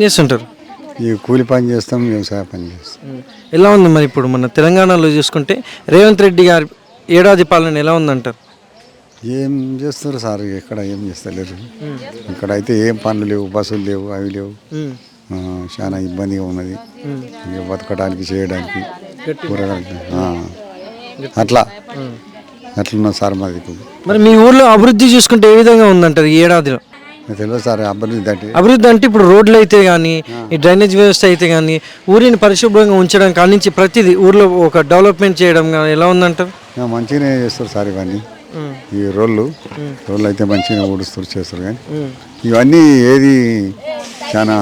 చేస్తుంటారు? ఈ కూలి పని చేస్తాం, వ్యవసాయ పని చేస్తాం. ఎలా ఉంది మరి ఇప్పుడు మన తెలంగాణలో చూసుకుంటే రేవంత్ రెడ్డి గారి ఏడాది పాలన ఎలా ఉందంటారు? ఏం చేస్తారు సార్, ఎక్కడ ఏం చేస్తలేరు. ఇక్కడ అయితే ఏం పనులు లేవు, బస్సులు లేవు, అవి లేవు. చాలా ఇబ్బందిగా ఉన్నది ఇక బతకడానికి, చేయడానికి, కూరగాయలు అట్లా అట్లున్నది సార్ మాది. మరి మీ ఊర్లో అభివృద్ధి చూసుకుంటే ఏ విధంగా ఉందంటారు ఈ ఏడాదిలో? తెలియదు సార్ అభివృద్ధి అంటే ఇప్పుడు రోడ్లు అయితే కానీ, ఈ డ్రైనేజ్ వ్యవస్థ అయితే కానీ, ఊరిని పరిశుభ్రంగా ఉంచడం కానించి ప్రతిదీ ఊర్లో ఒక డెవలప్మెంట్ చేయడం కానీ ఎలా ఉందంటారు? మంచిగానే చేస్తారు సార్ ఇవన్నీ. ఈ రోడ్లు అయితే మంచిగా ఊడుస్తారు, చేస్తారు. కానీ ఇవన్నీ ఏది చాలా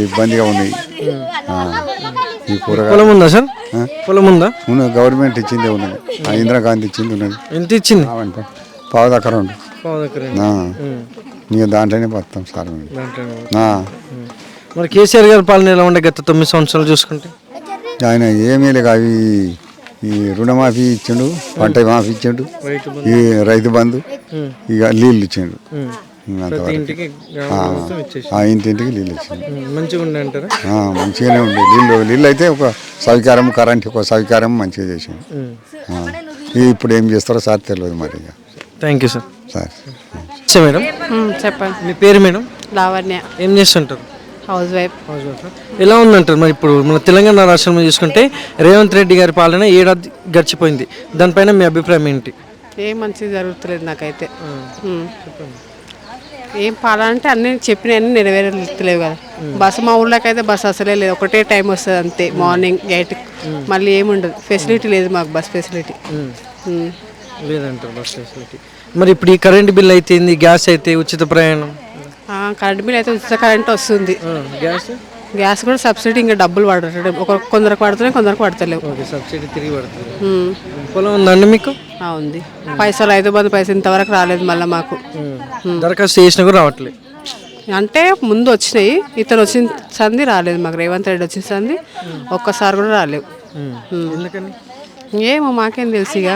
ఇబ్బందిగా ఉన్నాయి. ఈ పొలం ఉందా సార్? పొలం ఉందా? గవర్నమెంట్ ఇచ్చిందే ఉన్నది, ఇందిరాగాంధీ ఇచ్చింది ఉన్నది. ఎంత ఇచ్చింది? పావు దగ్గర ఉండు ఇక దాంట్లోనే బతాం సార్. మరి కేసీఆర్ గారి పాలన ఎలా ఉండే గత 9 సంవత్సరాలు చూసుకుంటే? ఆయన ఏమీ లేక అవి ఈ రుణమాఫీ ఇచ్చిండు, పంట మాఫీ ఇచ్చిండు, ఈ రైతు బంధు, ఇక నీళ్ళు ఇచ్చిండు. ఇంటింటికి నీళ్ళు ఇచ్చిండు. మంచిగానే ఉండే నీళ్ళు అయితే ఒక సౌకర్యం, కరెంట్ ఒక సౌకర్యం మంచిగా చేసిండు. ఇప్పుడు ఏం చేస్తారో సార్ తెలియదు మరి. Thank you sir. Sir madam చెప్పండి. మీ పేరు మేడం? లావణ్య. ఏం చేస్తుంటారు? House wife. ఎలా ఉందంటారు మరి ఇప్పుడు మన తెలంగాణ రాష్ట్రంలో చూసుకుంటే రేవంత్ రెడ్డి గారి పాలన ఏడాది గడిచిపోయింది, దానిపైన మీ అభిప్రాయం ఏంటి? ఏం మంచిగా జరుగుతలేదు నాకైతే. ఏం పాలన అంటే అన్ని చెప్పినవన్నీ నెరవేరలేవు కదా. బస్సు మా ఊళ్ళోకి అయితే బస్సు అసలే లేదు, ఒకటే టైం వస్తుంది అంతే, మార్నింగ్ 8. మళ్ళీ ఏముండదు, ఫెసిలిటీ లేదు మాకు, బస్ ఫెసిలిటీ లేదంటారు. బస్ ఫెసిలిటీ మరి ఇప్పుడు ఈ కరెంట్ బిల్ అయితే, గ్యాస్ అయితే, ఉచిత ప్రయాణం, కరెంట్ బిల్ అయితే ఉచిత కరెంట్ వస్తుంది. గ్యాస్ కూడా సబ్సిడీ ఇంకా డబ్బులు పడటం, కొందరికి పడుతున్నాయి, కొందరికి పడతలేవు. సబ్సిడీ తిరిగి పడుతుంది. పొలం ఉందండి మీకు? ఉంది. పైసలు 5 మంది పైసలు ఇంతవరకు రాలేదు మళ్ళీ మాకు. దరఖాస్తు చేసినా కూడా రావట్లేదు. అంటే ముందు వచ్చినాయి, ఇతను వచ్చిన సంది రాలేదు మాకు. రేవంత్ రెడ్డి వచ్చిన సంది ఒక్కసారి కూడా రాలేవు. ఎందుకని ఏమో మాకేం తెలుసు. ఇక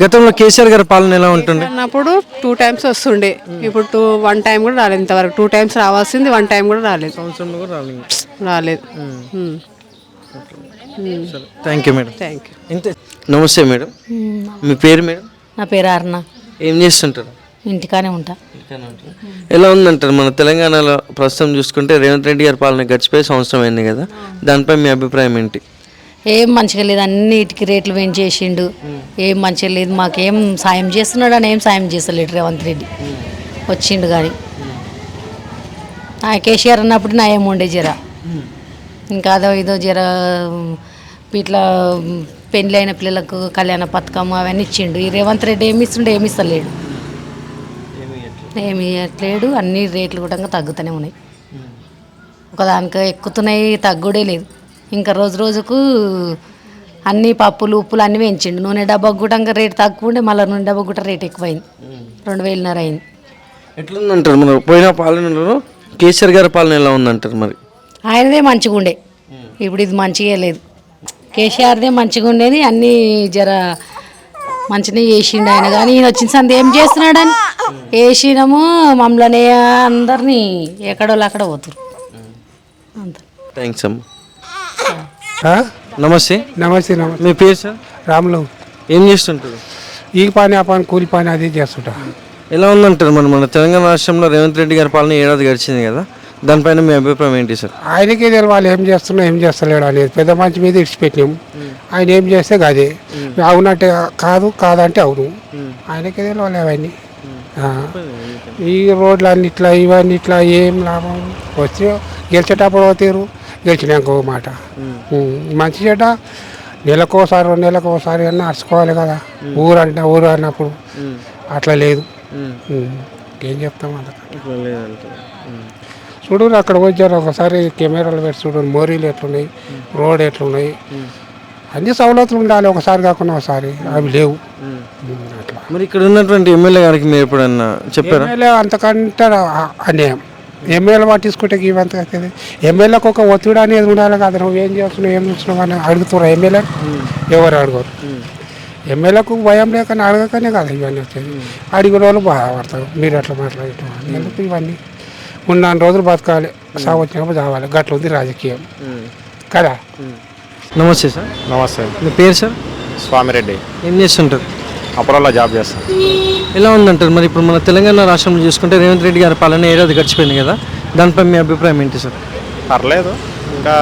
గతంలో కేసీఆర్ గారి పాలన ఎలా ఉంటుంది? అప్పుడు 2 times వస్తుండే, ఇప్పుడు 1 time కూడా రాలేదు ఇంతవరకు. 2 times రావాల్సింది, 1 time కూడా రాలేదు. రాలేదు. Thank you madam. Thank you. ఇంతే. నమస్తే మేడం, మీ పేరు మేడం? నా పేరు అరుణ. ఏం చేస్తుంటారు? ఇంటికానే ఉంటా. ఎలా ఉందంటారు మన తెలంగాణలో ప్రస్తుతం చూసుకుంటే రేవంత్ రెడ్డి గారి పాలన గడిచిపోయి సంవత్సరం అయింది కదా, దానిపై మీ అభిప్రాయం ఏంటి? ఏం మంచిగా లేదు, అన్నిటికీ రేట్లు పెంచేసిండు. ఏం మంచిగా లేదు, మాకేం సాయం చేస్తున్నాడు అని ఏం సాయం చేస్తలేడు రేవంత్ రెడ్డి. వచ్చిండు కానీ కేసీఆర్ అన్నప్పుడు నా ఏం ఉండే జర, ఇంకా అదో ఇదో జర ఇట్లా పెళ్ళి అయిన పిల్లలకు కళ్యాణ పథకం అవన్నీ ఇచ్చిండు. ఈ రేవంత్ రెడ్డి ఏమి ఇస్తుండే, ఏమి ఇస్తలేడు, ఏమి ఇవ్వట్లేడు. అన్ని రేట్లు కూడా తగ్గుతూనే ఉన్నాయి, ఒకదానికి ఎక్కుతున్నాయి, తగ్గుడే లేదు. ఇంకా రోజు రోజుకు అన్ని పప్పులు ఉప్పులు అన్నీ పెంచిండు. నూనె డబ్బా కూడా రేటు తక్కువ ఉండే, మళ్ళీ నూనె డబ్బా కూడా రేట్ ఎక్కువైంది, 2,500 అయింది. ఎట్లుందంటారు మన పోయిన పాలనలో కేసీఆర్ గారి పాలన ఎలా ఉందంటారు? మరి ఆయనదే మంచిగా ఉండే, ఇప్పుడు ఇది మంచిగా లేదు. కేసీఆర్దే మంచిగా ఉండేది, అన్నీ జర మంచిగా చేసిండు ఆయన. కానీ ఈయన వచ్చిన సంది ఏం చేస్తున్నాడని వేసినాము, మమ్మల్ని అందరినీ ఎక్కడోళ్ళు అక్కడ పోతురు అంత. థ్యాంక్స్ అమ్మ. నమస్తే. నమస్తే. మీ పేరు సార్? రాములు. ఏం చేస్తుంటారు? ఈ పని ఆ పని, కూలి పని అది చేస్తుంటా. ఎలా ఉందంటారు మన తెలంగాణ రాష్ట్రంలో రేవంత్ రెడ్డి గారి పాలన ఏడాది గడిచింది కదా, దానిపైన మీ అభిప్రాయం ఏంటి సార్? ఆయనకే తెలియదు వాళ్ళు ఏం చేస్తున్నా ఏం చేస్తలేడు అనేది. పెద్ద మంచి మీద ఇడిచిపెట్టినాము, ఆయన ఏం చేస్తే అదే. అవునంటే కాదంటే అవును, ఆయనకే తెలియాలి అవన్నీ. ఈ రోడ్లు అన్నిట్లా ఇవన్నీ ఇట్లా ఏం లాభం. వచ్చి గెలిచేటప్పుడు పోతారు, గెలిచినాక మాట. మంచి చెడ్డ నెలకోసారి 2 నెలకోసారి అన్నా అరుచుకోవాలి కదా. ఊరు అన్నప్పుడు అట్లా లేదు. ఏం చెప్తాం అంత. చూడు అక్కడ వచ్చారు ఒకసారి కెమెరాలు పెట్టి చూడు, మోరీలు ఎట్లున్నాయి, రోడ్ ఎట్లున్నాయి, అన్ని సౌలతులు ఉండాలి. ఒకసారి కాకుండా ఒకసారి అవి లేవు. అట్లా మరి ఇక్కడ ఉన్నటువంటి ఎమ్మెల్యే గారికి మీరు ఎప్పుడన్నా చెప్పారా? ఎమ్మెల్యే అంతకంటే అన్యాయం. ఎమ్మెల్యే పట్టించుకుంటే ఇవంత అవుతుంది. ఎమ్మెల్యేకి ఒక ఒత్తిడి అనేది ఉండాలి కదా. నువ్వు ఏం చేస్తున్నావు, ఏం చూస్తున్నావు అని అడుగుతున్నారు ఎమ్మెల్యే. ఎవరు అడగరు. ఎమ్మెల్యేకు భయం లేకని అడగకనే కదా ఇవన్నీ వచ్చేది. అడిగిన వాళ్ళు బాధపడతారు, మీరు ఎట్లా మాట్లాడటం ఎందుకు ఇవన్నీ. ఉన్న రోజులు బతకాలి, సాగు వచ్చినప్పుడు చావాలి. గట్ల ఉంది రాజకీయం కదా. నమస్తే సార్. నమస్తే. మీ పేరు సార్? స్వామిరెడ్డి. ఏం చేస్తుంటారు? అపోలోలో జాబ్ చేస్తాను. ఎలా ఉందంటారు మరి ఇప్పుడు మన తెలంగాణ రాష్ట్రంలో చూసుకుంటే రేవంత్ రెడ్డి గారి పాలన ఏడాది గడిచిపోయింది కదా, దానిపై మీ అభిప్రాయం ఏంటి సార్? పర్లేదు, ఇంకా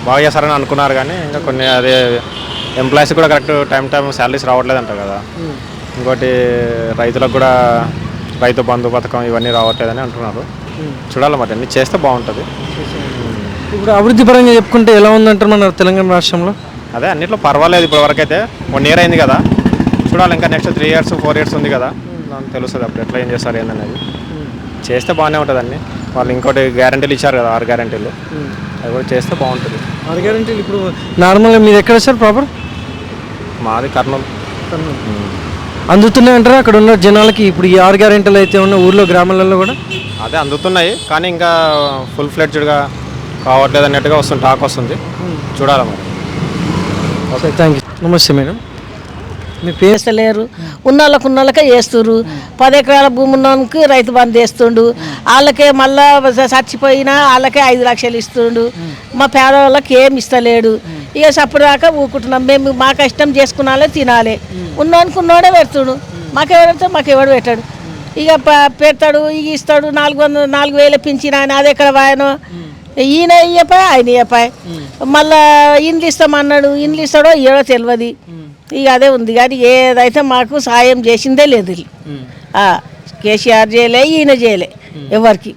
బాగా చేస్తారని అనుకున్నారు కానీ ఇంకా కొన్ని అదే ఎంప్లాయీస్ కూడా కరెక్ట్ టైం శాలరీస్ రావట్లేదు అంటారు కదా. ఇంకోటి రైతులకు కూడా రైతు బంధు పథకం ఇవన్నీ రావట్లేదని అంటున్నారు. చూడాలి మరి అన్నీ చేస్తే బాగుంటుంది. ఇప్పుడు అభివృద్ధి పరంగా చెప్పుకుంటే ఎలా ఉందంటారు మన తెలంగాణ రాష్ట్రంలో? అదే అన్నిట్లో పర్వాలేదు ఇప్పటి వరకు అయితే. 1 year అయింది కదా, చూడాలి ఇంకా నెక్స్ట్ 3 years 4 years ఉంది కదా, నాకు తెలుస్తుంది అప్పుడు ఎట్లా ఏం చేస్తారు ఏందనేది. చేస్తే బాగానే ఉంటుంది అన్ని. వాళ్ళు ఇంకోటి గ్యారంటీలు ఇచ్చారు కదా, 6 గ్యారంటీలు, అది కూడా చేస్తే బాగుంటుంది. 6 గ్యారెంటీలు ఇప్పుడు నార్మల్గా మీరు ఎక్కడ సార్ ప్రాపర్? మాది కర్నూలు. అందుతున్నాయి అంటారా అక్కడ ఉన్న జనాలకి? ఇప్పుడు ఈ 6 గ్యారెంటీలు అయితే ఉన్న ఊర్లో గ్రామాలలో కూడా అదే అందుతున్నాయి కానీ ఇంకా ఫుల్ ఫ్లెడ్జ్డ్గా కావట్లేదు అన్నట్టుగా టాక్ వస్తుంది. చూడాలి మరి. Okay, thank you. నమస్తే మేడం, మీ పేరు? చేస్తలేరు, ఉన్నోళ్ళకే చేస్తుర్రు. 10 ఎకరాల భూమి ఉన్నోనికి రైతు బంధు చేస్తుండు, వాళ్ళకే మళ్ళా చచ్చిపోయినా వాళ్ళకే 5 లక్షలు ఇస్తుండు. మా పేదవాళ్ళకి ఏమి ఇస్తలేడు. ఇక సప్పుడు దాకా ఊకుంటున్నాం మేము. మా కష్టం చేసుకున్నాలే తినాలి. ఉన్నోనికి ఉన్నోడే పెడుతుడు, మాకెవడు పెట్టాడు. ఇక పెడతాడు, ఇక ఇస్తాడు. 4,000 పింఛన్ ఆయన, అది ఎక్కడ వాయనో ఈయన ఇయ్యపాయ, ఆయన ఇయ్యపాయ. మళ్ళా ఇండ్లు ఇస్తామన్నాడు, ఇండ్లు ఇస్తాడో ఏడో తెలియదు. ఇక అదే ఉంది కానీ ఏదైతే మాకు సాయం చేసిందే లేదు. కేసీఆర్ చేయలే, ఈయన చేయలే ఎవరికి.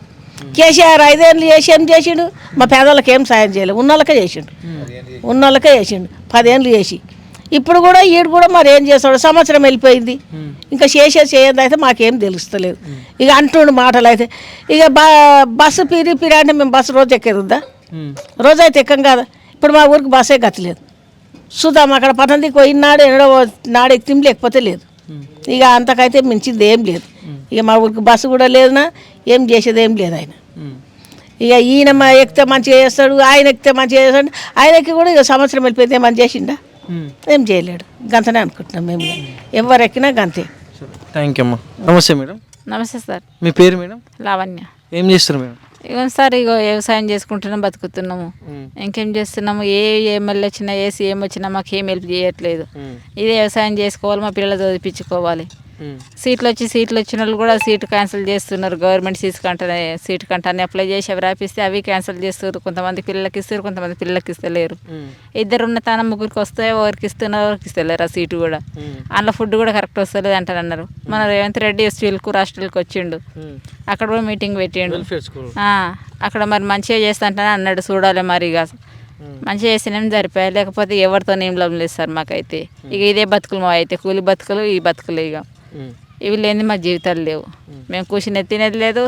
కేసీఆర్ 5 ఏళ్ళు చేసి ఏం చేసిండు? మా పేదవాళ్ళకి ఏం సాయం చేయలేదు, ఉన్నోళ్ళకే చేసిండు. 10 ఏళ్ళు చేసి ఇప్పుడు కూడా ఈడు కూడా మరి ఏం చేస్తాడు? సంవత్సరం వెళ్ళిపోయింది, ఇంకా చేయదు అయితే మాకేం తెలుస్తలేదు. ఇక అంటుండు మాటలు అయితే. ఇక బస్సు పిరి అంటే మేము బస్సు రోజు ఎక్కేది ఉందా? రోజు అయితే ఎక్కం కదా. ఇప్పుడు మా ఊరికి బస్సే గతిలేదు. చూద్దాం అక్కడ పట్టణంకి పోయినాడు ఎన్నడో నాడు ఎక్కిం, లేకపోతే లేదు. ఇక అంతకైతే మించింది ఏం లేదు. ఇక మా ఊరికి బస్సు కూడా లేదునా, ఏం చేసేది ఏం లేదు ఆయన. ఇక ఈయన ఎక్కితే మంచిగా చేస్తాడు, ఆయన ఎక్కితే మంచిగా చేస్తాడు. ఆయనకి కూడా ఇక సంవత్సరం వెళ్ళిపోతే ఏమని చేసిండా? ఏం చేయలేడు. గంతనే అనుకుంటున్నాం మేము. ఎవరు ఎక్కినా గంతే. థ్యాంక్ యూ అమ్మా. నమస్తే మేడం. నమస్తే సార్. మీ పేరు మేడం? లావణ్య. ఏం చేస్తారు మేడం? ఇగో సార్, ఇగో వ్యవసాయం చేసుకుంటున్నాం, బతుకుతున్నాము. ఇంకేం చేస్తున్నాము? ఏ ఎమ్మెల్యే వచ్చినా, ఏ సీఎం వచ్చినా మాకు ఏం హెల్ప్ చేయట్లేదు. ఇదే వ్యవసాయం చేసుకోవాలి, మా పిల్లలు చదివించుకోవాలి. సీట్లు వచ్చిన వాళ్ళు కూడా సీటు క్యాన్సిల్ చేస్తున్నారు. గవర్నమెంట్ సీటు కంటే అప్లై చేసి అవి రాపిస్తే అవి క్యాన్సిల్ చేస్తారు. కొంతమంది పిల్లలకి ఇస్తారు, కొంతమంది పిల్లలకి ఇస్తలేరు. 2 ఉన్న తాను 3కి వస్తే ఎవరికి ఇస్తున్నారు, ఎవరికి ఇస్తలేరు ఆ సీటు కూడా. అందులో ఫుడ్ కూడా కరెక్ట్ వస్తలేదు అంటారన్నారు. మన రేవంత్ రెడ్డి స్కూల్కు హాస్టల్కి వచ్చిండు, అక్కడ కూడా మీటింగ్ పెట్టిండు. అక్కడ మరి మంచిగా చేస్తా అన్నాడు. చూడాలి మరి. ఇక మంచిగా చేసినేం సరిపోయాయి, లేకపోతే ఎవరితో ఏం లాభం లేదు సార్ మాకైతే. ఇక ఇదే బతుకులు మా అయితే, కూలి బతుకులు ఈ బతుకులు. ఇక ఇవి లేని మా జీవితాలు లేవు. మేము కూర్చుని తినేది లేదు,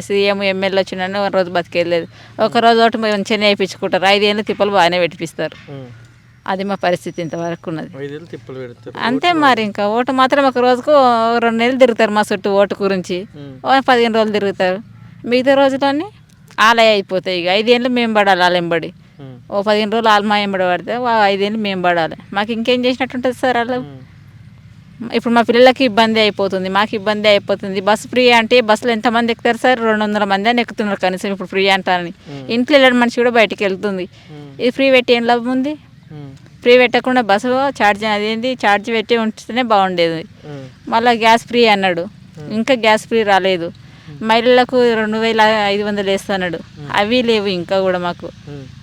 సీఎం ఎమ్మెల్యే వచ్చిన రోజు బతికేది లేదు. ఒకరోజు ఒకటి మంచిగానే వేయించుకుంటారు. 5 ఏళ్ళు తిప్పలు బాగానే పెట్టిపిస్తారు. అది మా పరిస్థితి ఇంతవరకు ఉన్నది. అంతే మరి. ఇంకా ఓటు మాత్రం ఒక రోజుకు 2 నెలలు తిరుగుతారు మా చుట్టూ ఓటు గురించి. 15 రోజులు తిరుగుతారు. మిగతా రోజులన్నీ ఆలయ అయిపోతాయి. ఇక 5 ఏళ్ళు మేము పడాలి ఆలెంబడి. 15 రోజులు ఆల్మా ఎంబడి పడితే 5 ఏళ్ళు మేము పడాలి. మాకు ఇంకేం చేసినట్టు ఉంటుంది సార్ వాళ్ళు. ఇప్పుడు మా పిల్లలకి ఇబ్బంది అయిపోతుంది, మాకు ఇబ్బంది అయిపోతుంది. బస్సు ఫ్రీ అంటే బస్సులో ఎంతమంది ఎక్కుతారు సార్? 200 మంది అని ఎక్కుతున్నారు కనీసం ఇప్పుడు ఫ్రీ అంటారని. ఇంట్లో వెళ్ళడం మనిషి కూడా బయటికి వెళ్తుంది. ఇది ఫ్రీ పెట్టి ఏం లాభం ఉంది? ఫ్రీ పెట్టకుండా బస్సు ఛార్జ్ అదేంటి ఛార్జ్ పెట్టి ఉంటేనే బాగుండేది. మళ్ళీ గ్యాస్ ఫ్రీ అన్నాడు, ఇంకా గ్యాస్ ఫ్రీ రాలేదు. మహిళలకు 2,500 వేస్తున్నాడు, అవి లేవు ఇంకా కూడా మాకు.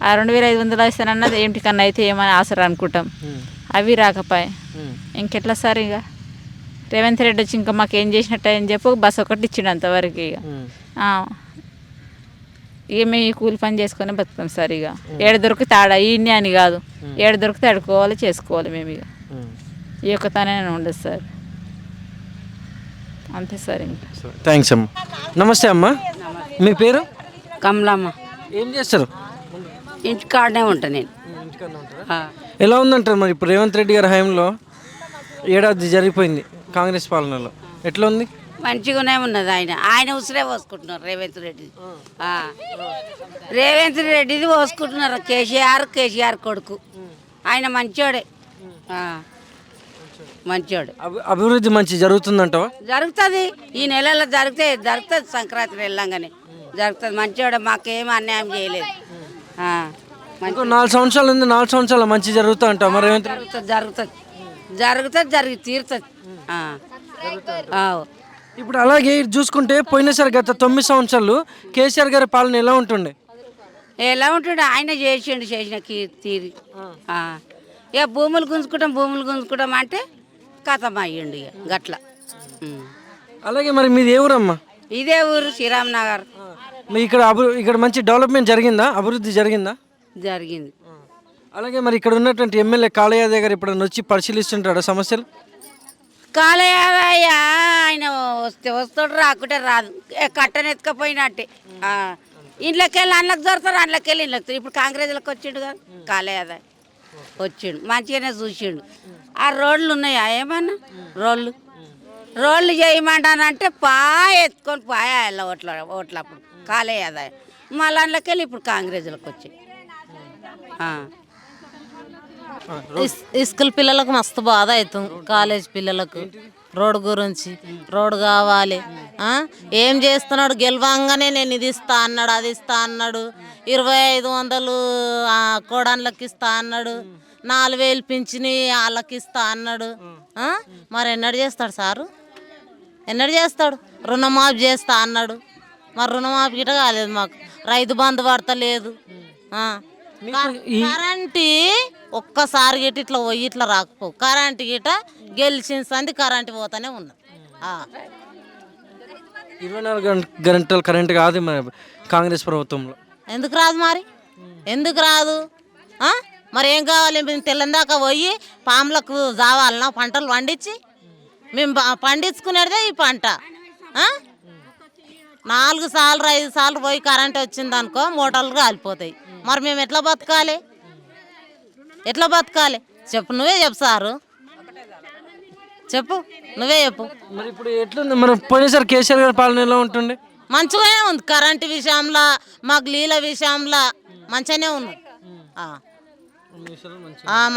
ఆ 2,500 వేస్తానన్నది ఏంటికన్నా అయితే ఏమైనా ఆసరా అనుకుంటాం, అవి రాకపోయే. ఇంకెట్లా సార్? ఇక రేవంత్ రెడ్డి వచ్చి ఇంకా మాకు ఏం చేసినట్టు అని చెప్పి బస్సు ఒకటి ఇచ్చిండు అంతవరకు. ఇక మేము ఈ కూలి పని చేసుకొని బతుకుతాం సార్. ఇక ఏడు దొరికితే ఆడ ఈయన్ని అని కాదు, ఏడు దొరికితే ఆడుకోవాలి, చేసుకోవాలి మేము. ఇక ఈ ఒక్కతనే ఉండదు సార్, అంతే సార్. ఇంకా థ్యాంక్స్ అమ్మ. నమస్తే అమ్మ, మీ పేరు? కమలమ్మ. ఏం చేస్తారు? ఇంటికాడనే ఉంటా నేను. ఎలా ఉందంటారు మరి ఇప్పుడు రేవంత్ రెడ్డి గారి హయాంలో ఏడాది జరిగిపోయింది కాంగ్రెస్ పాలనలో, ఎట్లా ఉంది? మంచిగానే ఉన్నది. ఆయన ఉసిరే పోసుకుంటున్నారు రేవంత్ రెడ్డి. రేవంత్ రెడ్డిది పోసుకుంటున్నారు. కేసీఆర్ కొడుకు ఆయన మంచోడే. మంచోడు. అభివృద్ధి మంచి జరుగుతుందంటావా? జరుగుతుంది, ఈ నెలలో జరుగుతుంది సంక్రాంతి వెళ్ళంగానే జరుగుతుంది. మంచోడు, మాకేం అన్యాయం చేయలేదు. ఇంకో 4 సంవత్సరాలు ఉంది, 4 సంవత్సరాలు మంచి జరుగుతా అంటావు మరి రేవంత్ రెడ్డి? జరుగుతుంది తీరుతుంది. ఇప్పుడు అలాగే ఇటు చూసుకుంటే పోయినసారి గత 9 సంవత్సరాలు కేసీఆర్ గారి పాలన ఎలా ఉంటుండే? ఎలా ఉంటుండే, ఆయన చేసిన తీరి. ఇక భూములు గుంజుకుంటాం అంటే కథం అయ్యిండు ఇక గట్ల. అలాగే మరి మీది ఏ ఊరమ్మా? ఇదే ఊరు శ్రీరామ్ నగర్. మీ ఇక్కడ మంచి డెవలప్మెంట్ జరిగిందా, అభివృద్ధి జరిగిందా? జరిగింది. అలాగే మరి ఇక్కడ ఉన్నటువంటి ఎమ్మెల్యే కాళయాదయ్య గారు ఇప్పుడు వచ్చి పరిశీలిస్తుంటాడు సమస్యలు? కాలయాదయ్య ఆయన వస్తాడు, రాకుంటే రాదు, కట్టనెత్తుకపోయినట్టే. ఇంట్లోకి వెళ్ళి అందులోకి దొరుకుతారు, అందులోకి వెళ్ళి ఇంట్లోకి. ఇప్పుడు కాంగ్రెస్లోకి వచ్చిండు కదా కాలయాదయ్య, వచ్చిండు మంచిగానే చూసిండు. ఆ రోడ్లు ఉన్నాయా ఏమన్నా? రోడ్లు చేయమంటానంటే ఎత్తుకొని వెళ్ళ ఓట్లప్పుడు కాలయాదయ్య. మళ్ళీ అందులోకి వెళ్ళి ఇప్పుడు కాంగ్రెస్లోకి వచ్చి. స్కూల్ పిల్లలకు మస్తు బాధ అవుతుంది, కాలేజ్ పిల్లలకు రోడ్డు గురించి. రోడ్డు కావాలి. ఏం చేస్తున్నాడు, గెలవంగానే నేను ఇది ఇస్తా అన్నాడు, అది ఇస్తా అన్నాడు, 2500 కోడాన్లకి ఇస్తా అన్నాడు, 4000 పింఛని వాళ్ళకి ఇస్తా అన్నాడు. మరి ఎన్నడు చేస్తాడు సారు? ఎన్నడు చేస్తాడు? రుణమాఫీ చేస్తా అన్నాడు, మరి రుణమాఫీ గిట కాలేదు మాకు. రైతు బంధు పడతలేదు. కరెంటు ఒక్కసారి గిట ఇట్లా పోయి ఇట్లా రాకపో, కరెంటు గిట గెలిచిన సంది కరెంటు పోతానే ఉన్నది. 24 గంటలు కరెంట్ కాదు మరి కాంగ్రెస్ ప్రభుత్వంలో. ఎందుకు రాదు మరి? ఎందుకు రాదు? మరి ఏం కావాలి? మేము తెల్లందాకా పోయి పాములకు జావాలన్నా పంటలు పండించి? మేము పండించుకునేదే ఈ పంట. 4 సార్లు 5 సార్లు పోయి కరెంట్ వచ్చింది అనుకో, మోటార్లు కాలిపోతాయి. మరి మేము ఎట్లా బతకాలి? చెప్పు, నువ్వే చెప్పు సారు, చెప్పు, నువ్వే చెప్పు. మరి ఇప్పుడు ఎట్లుంది మరి పోయినసారి కేసీఆర్ గారి పాలన ఎలా ఉంటుండే? మంచిగానే ఉంది, కరెంటు విషయంలో మాకు నీళ్ళ విషయంలో మంచిగానే ఉంది.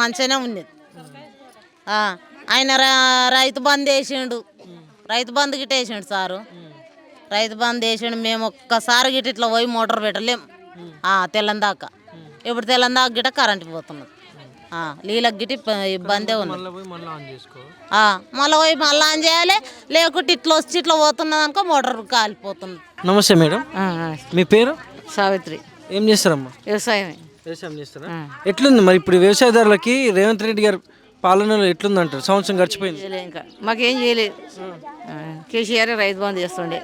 మంచిగానే ఉంది. ఆయన రైతు బంద్ వేసిండు, రైతు బంద్ గిట్ట వేసిండు సారు, రైతు బంద్ వేసిండు. మేము ఒక్కసారి గిట్ట ఇట్లా పోయి మోటార్ పెట్టలేం తెల్లందాకా. ఇప్పుడు తెల్లందాకా గిట్ట కరెంట్ పోతున్నది, నీళ్ళకి గిట్ట ఇబ్బందే ఉంది. మళ్ళీ పోయి మళ్ళీ ఆన్ చేయాలి, లేకుంటే ఇట్లా వచ్చి ఇట్లా పోతున్నది అనుకో మోటార్ కాలిపోతుంది. నమస్తే మేడం, మీ పేరు? సావిత్రి. ఏం చేస్తారమ్మా? వ్యవసాయం చేస్తారా? ఎట్లుంది మరి ఇప్పుడు వ్యవసాయదారులకి రేవంత్ రెడ్డి గారు పాలనలో ఎట్లుంది అంటారు? సంవత్సరం గడిచిపోయింది, ఇంకా మాకేం చేయలేదు. కేసీఆర్ రైతు బంధు చేస్తుండే,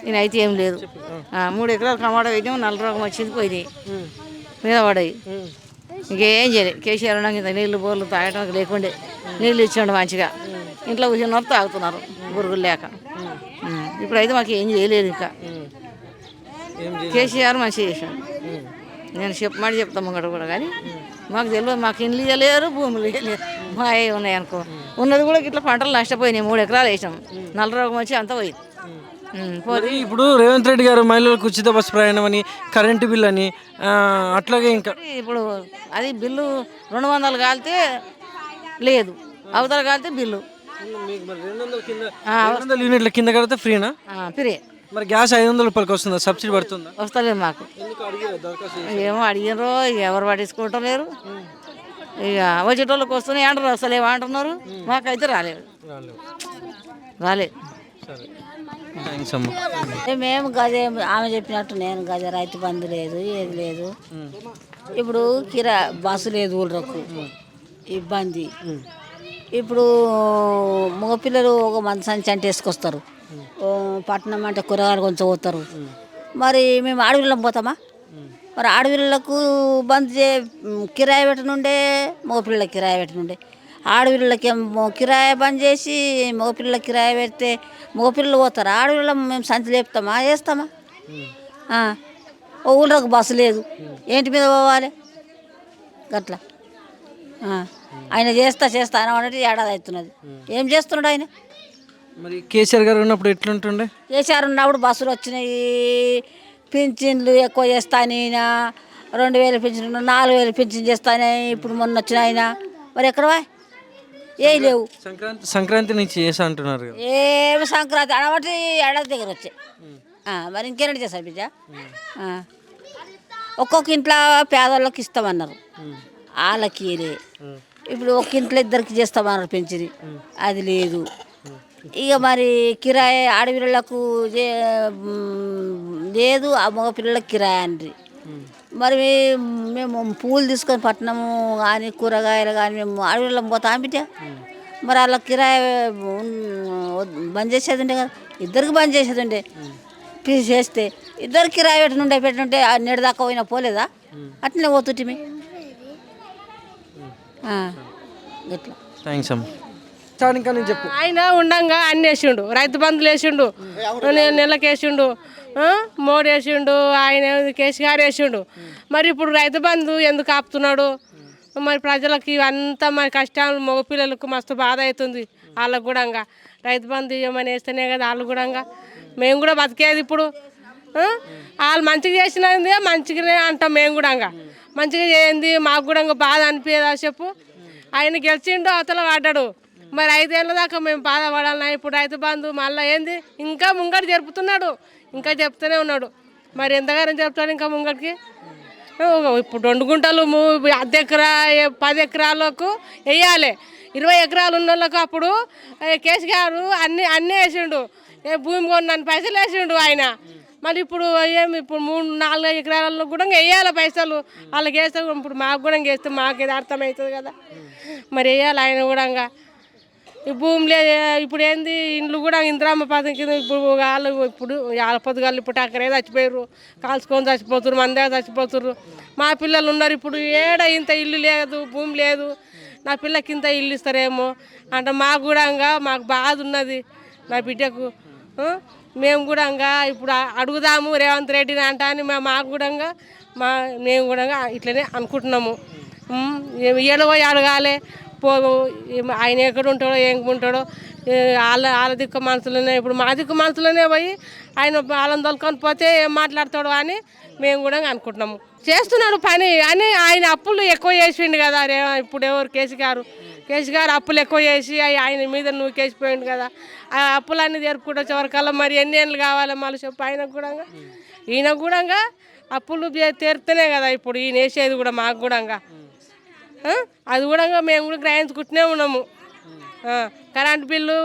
ఈయన అయితే ఏం లేదు. 3 ఎకరాలు టమాటా వేసాము, 4 రోగం వచ్చింది, పోయింది మీద పడాయి. ఇంకేం చేయలేదు. కేసీఆర్ ఉన్నాక ఇంత నీళ్ళు బోర్లు తాగడానికి లేకుండే, నీళ్ళు ఇచ్చాడు మంచిగా. ఇంట్లో కూర్చున్నారు, తాగుతున్నారు బురుగులు లేక. ఇప్పుడైతే మాకు ఏం చేయలేదు. ఇంకా కేసీఆర్ మంచిగా చేశాడు. నేను చెప్తాం ముంగట కూడా, కానీ మాకు తెలియదు. మాకు ఇండ్లు ఇవ్వలేరు, భూములు ఇవ్వలేరు, మా ఉన్నాయి అనుకో. ఉన్నది కూడా ఇట్లా పంటలు నష్టపోయినాయి. 3 ఎకరాలు వేసాం, 4 రోగం వచ్చి అంతా పోయింది. ఇప్పుడు రేవంత్ రెడ్డి గారు మహిళలకు ఉచిత బస్సు ప్రయాణం అని, కరెంటు బిల్ అని, అట్లాగే ఇంకా ఇప్పుడు అది బిల్లు 200 కాలితే లేదు, అవతల కాలితే బిల్లు 200 యూనిట్ల కింద కడితే ఫ్రీనా? ఫ్రీ. మరి గ్యాస్ 500 రూపాయలకి వస్తుందా? సబ్సిడీ పడుతుందా? వస్తలేదు మాకు. ఏమో అడిగినారో ఎవరు పట్టించుకుంటలేరు. ఇక వచ్చేటోళ్ళకి వస్తున్నాయి అంటారు, అసలు ఏమంటున్నారు. మాకైతే రాలేదు. మేము గదే ఆమె చెప్పినట్టు నేను గదే రైతు బంధు లేదు, ఏది లేదు. ఇప్పుడు బస్సు లేదు, ఊళ్ళకు ఇబ్బంది. ఇప్పుడు మగపిల్లలు ఒక మంది సంచి అంటే వేసుకొస్తారు, పట్టణం అంటే కూరగాయలు కొంచెం పోతారు. మరి మేము అడవిలో పోతామా? మరి అడవిళ్ళకు బంద్ కిరాయి పెట్టనుండే, మగపిల్లలకి కిరాయి పెట్టనుండే. ఆడపిల్లలకి కిరాయి బంద్ చేసి మగపిల్లలకి కిరాయి పెడితే మగపిల్లలు పోతారు. ఆడపిల్ల మేము సంచి లేపుతామా, వేస్తామా? ఊళ్ళకు బస్సు లేదు, ఏంటి మీద పోవాలి? గట్లా ఆయన చేస్తా అన్నట్టు ఏడాది అవుతున్నది. ఏం చేస్తున్నాడు ఆయన? మరి కేసీఆర్ గారు ఉన్నప్పుడు ఎట్లుంటుండే? కేసీఆర్ ఉన్నప్పుడు బస్సులు వచ్చినాయి, పింఛన్లు ఎక్కువ చేస్తాను, 2000 పింఛన్ 4000 పింఛన్ చేస్తానే. ఇప్పుడు మొన్న వచ్చిన ఆయన మరి ఎక్కడ ఏ లేవు. సంక్రాంతి నుంచి చేసా అంటున్నారు కదా. ఏమి సంక్రాంతి అడబట్టి ఏడాది దగ్గర వచ్చాయి. మరి ఇంకేనంటే చేస్తారు బిడ్డ. ఒక్కొక్క ఇంట్లో పేదవాళ్ళకి ఇస్తామన్నారు, వాళ్ళకి ఇప్పుడు ఒక్క ఇంట్లో ఇద్దరికి చేస్తామన్నారు పెంచిది, అది లేదు. ఇక మరి కిరాయి ఆడపిల్లలకు లేదు, ఆ మగ పిల్లలకు కిరాయి అండి. మరి మేము పూలు తీసుకొని పట్టినాము కానీ కూరగాయలు కానీ మేము ఆడపిల్లలకు పోతాం బిడ్డ. మరి వాళ్ళ కిరాయి బంద్ చేసేది ఉండే కదా, ఇద్దరికి బంద్ చేసేది ఉండే. చేస్తే ఇద్దరు కిరాయి పెట్టుంటే నేడు దాకా పోయినా పోలేదా, అట్లనే పోతుంటిమి. ఇట్లా థ్యాంక్స్ అమ్మ. స్థానిక నుంచి చెప్పు. ఆయన ఉండంగా అన్ని వేసిండు, రైతు బంధులు వేసిండు, నెలకి వేసిండు, మోడీ వేసిండు, ఆయన కేసీఆర్ వేసిండు. మరి ఇప్పుడు రైతు బంధు ఎందుకు ఆపుతున్నాడు? మరి ప్రజలకి అంతా మరి కష్టాలు, మగపిల్లలకు మస్తు బాధ అవుతుంది. వాళ్ళకు కూడా రైతు బంధు ఇవ్వమని వేస్తేనే కదా వాళ్ళు కూడా మేము కూడా బతికేది. ఇప్పుడు వాళ్ళు మంచిగా చేసినది మంచిగానే అంటాం మేము కూడా. మంచిగా చేయండి మాకు కూడా బాధ అనిపించదా చెప్పు. ఆయన గెలిచిండు, అవతల పడ్డాడు. మరి 5 ఏళ్ళ దాకా మేము బాధపడాలన్నా ఇప్పుడు రైతు బంధు మళ్ళీ ఏంది ఇంకా ముంగడు జరుపుతున్నాడు, ఇంకా చెప్తూనే ఉన్నాడు. మరి ఎంతగానో చెప్తాడు ఇంకా ముంగడికి. ఇప్పుడు 2 గుంటలు 10 ఎకరా 10 ఎకరాలకు వేయాలి, 20 ఎకరాలు ఉన్న వాళ్ళకు అప్పుడు కేసీఆర్ అన్నీ వేసిండు, భూమి కొన్నాను పైసలు వేసిండు ఆయన. మరి ఇప్పుడు ఇప్పుడు 3-4 ఎకరాలలో కూడా వేయాలి పైసలు. వాళ్ళకి వేస్తే ఇప్పుడు మాకు కూడా వేస్తే మాకు ఇది అర్థమవుతుంది కదా. మరి వేయాలి ఆయన కూడా. ఈ భూమిలో ఇప్పుడు ఏంది ఇండ్లు కూడా ఇందిరమ్మ పథకం కింద ఇప్పుడు వాళ్ళు ఇప్పుడు పొద్దుగాలు ఇప్పుడు అక్కడే చచ్చిపోయారు, కాల్చుకొని చచ్చిపోతున్నారు, మందే చచ్చిపోతున్నారు. మా పిల్లలు ఉన్నారు ఇప్పుడు ఏడ ఇంత ఇల్లు లేదు, భూమి లేదు. నా పిల్లకి ఇంత ఇల్లు ఇస్తారేమో అంటే మాకు కూడా మాకు బాధ ఉన్నది నా బిడ్డకు. మేము కూడా ఇప్పుడు అడుగుదాము రేవంత్ రెడ్డిని అంటా అని మాకు కూడా మేము కూడా ఇట్లనే అనుకుంటున్నాము. ఏడవో అడగాలి ఆయన ఎక్కడ ఉంటాడో ఏం ఉంటాడో, వాళ్ళ దిక్కు మనసులోనే ఇప్పుడు మా దిక్కు మనసులోనే పోయి ఆయన వాళ్ళని తొలుకొని పోతే ఏం మాట్లాడతాడో అని మేము కూడా అనుకుంటున్నాము. చేస్తున్నాడు పని అని ఆయన అప్పులు ఎక్కువ చేసిండు కదా. ఇప్పుడు ఎవరు కేసీఆర్ అప్పులు ఎక్కువ చేసి ఆయన మీద నువ్వు కేసిపోయిండు కదా. ఆ అప్పులన్నీ జరుపుకుంటూ చివరికల్లా మరి ఎన్ని ఏళ్ళు కావాలి మళ్ళీ చెప్పు. ఆయనకు కూడా ఈయన కూడా అప్పులు తీరుతూనే కదా ఇప్పుడు ఈయన వేసేది కూడా మాకు కూడా. అది కూడా మేము కూడా గ్రహించుకుంటూనే ఉన్నాము. కరెంటు బిల్లు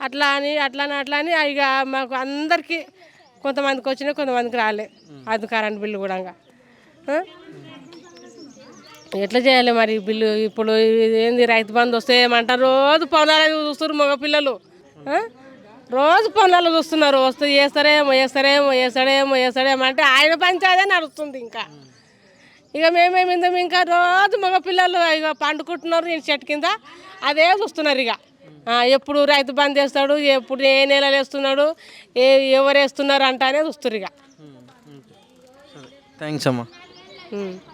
అట్లా అని ఇక మాకు అందరికీ కొంతమందికి వచ్చినాయి, కొంతమందికి రాలే. అది కరెంటు బిల్లు కూడా ఎట్లా చేయాలి మరి బిల్లు? ఇప్పుడు ఏంది రైతు బంధు వస్తే ఏమంటారు, రోజు పొలాలు చూస్తున్నారు మగపిల్లలు, రోజు పొలాలు చూస్తున్నారు. వస్తే వేస్తాడేమో అంటే ఆయన పంచాయతీ నడుస్తుంది. ఇక మేమేమి ఇంకా రోజు మగ పిల్లలు ఇక పండుకుంటున్నారు నేను చెట్టు కింద, అదే చూస్తున్నారు. ఇక ఎప్పుడు రైతు బంద్ చేస్తాడు, ఎప్పుడు ఏ నెలలు వేస్తున్నాడు, ఎవరు వేస్తున్నారు అంటానే చూస్తారు. ఇక థ్యాంక్స్ అమ్మా.